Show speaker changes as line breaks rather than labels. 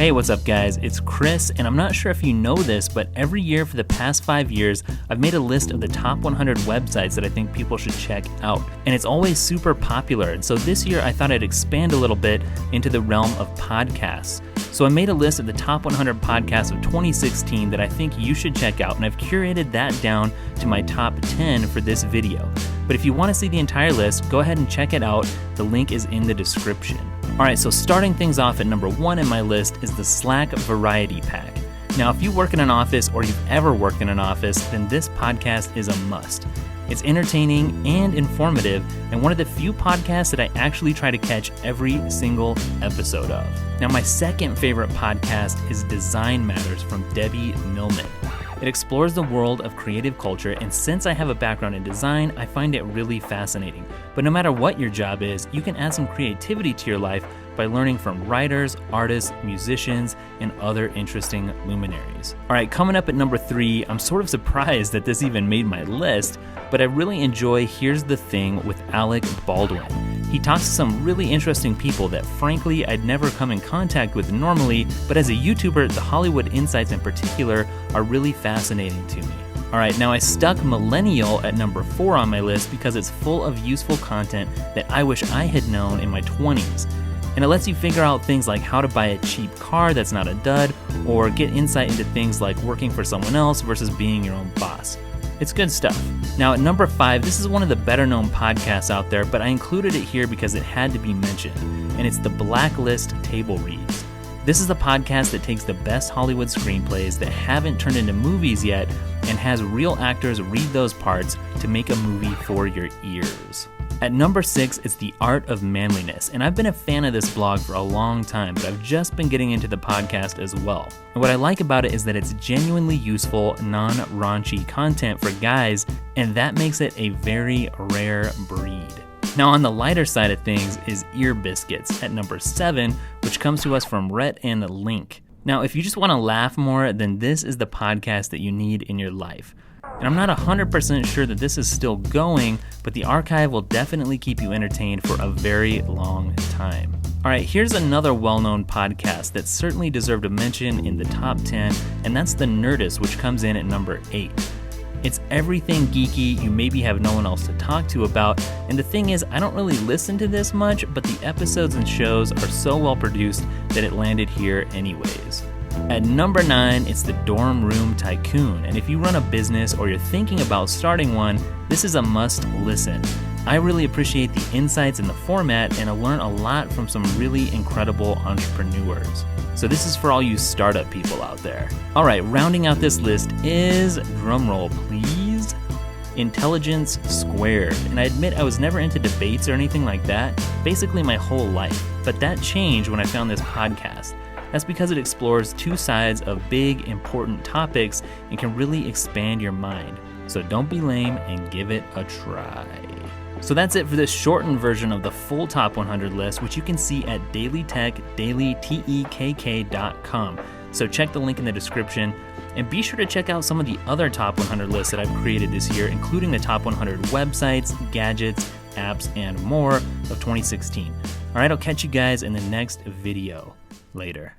Hey, what's up guys? It's Chris, and I'm not sure if you know this, but every year for the past 5 years, I've made a list of the top 100 websites that I think people should check out. And it's always super popular, and so this year I thought I'd expand a little bit into the realm of podcasts. So I made a list of the top 100 podcasts of 2016 that I think you should check out, and I've curated that down to my top 10 for this video. But if you want to see the entire list, go ahead and check it out. The link is in the description. Alright, so starting things off at number 1 in my list is the Slack Variety Pack. Now, if you work in an office or you've ever worked in an office, then this podcast is a must. It's entertaining and informative, and one of the few podcasts that I actually try to catch every single episode of. Now, my second favorite podcast is Design Matters from Debbie Millman. It explores the world of creative culture, and since I have a background in design, I find it really fascinating. But no matter what your job is, you can add some creativity to your life by learning from writers, artists, musicians, and other interesting luminaries. All right, coming up at number 3, I'm sort of surprised that this even made my list, but I really enjoy Here's the Thing with Alec Baldwin. He talks to some really interesting people that frankly I'd never come in contact with normally, but as a YouTuber, the Hollywood insights in particular are really fascinating to me. Alright, now I stuck Millennial at number 4 on my list because it's full of useful content that I wish I had known in my 20s. And it lets you figure out things like how to buy a cheap car that's not a dud, or get insight into things like working for someone else versus being your own boss. It's good stuff. Now at number 5, this is one of the better known podcasts out there, but I included it here because it had to be mentioned, and it's the Blacklist Table Reads. This is a podcast that takes the best Hollywood screenplays that haven't turned into movies yet and has real actors read those parts to make a movie for your ears. At number 6, it's The Art of Manliness, and I've been a fan of this blog for a long time, but I've just been getting into the podcast as well. And what I like about it is that it's genuinely useful, non-raunchy content for guys, and that makes it a very rare breed. Now on the lighter side of things is Ear Biscuits at number 7, which comes to us from Rhett and Link. Now if you just want to laugh more, then this is the podcast that you need in your life. And I'm not 100% sure that this is still going, but the archive will definitely keep you entertained for a very long time. Alright, here's another well-known podcast that certainly deserved a mention in the top 10, and that's The Nerdist, which comes in at number 8. It's everything geeky you maybe have no one else to talk to about, and the thing is, I don't really listen to this much, but the episodes and shows are so well produced that it landed here anyways. At number 9, it's the Dorm Room Tycoon, and if you run a business or you're thinking about starting one, this is a must listen. I really appreciate the insights in the format, and I learn a lot from some really incredible entrepreneurs. So this is for all you startup people out there. Alright, rounding out this list is, drumroll please, Intelligence Squared. And I admit I was never into debates or anything like that, basically my whole life, but that changed when I found this podcast. That's because it explores two sides of big, important topics and can really expand your mind. So don't be lame and give it a try. So that's it for this shortened version of the full top 100 list, which you can see at dailytech.com. So check the link in the description, and be sure to check out some of the other top 100 lists that I've created this year, including the top 100 websites, gadgets, apps, and more of 2016. All right, I'll catch you guys in the next video. Later.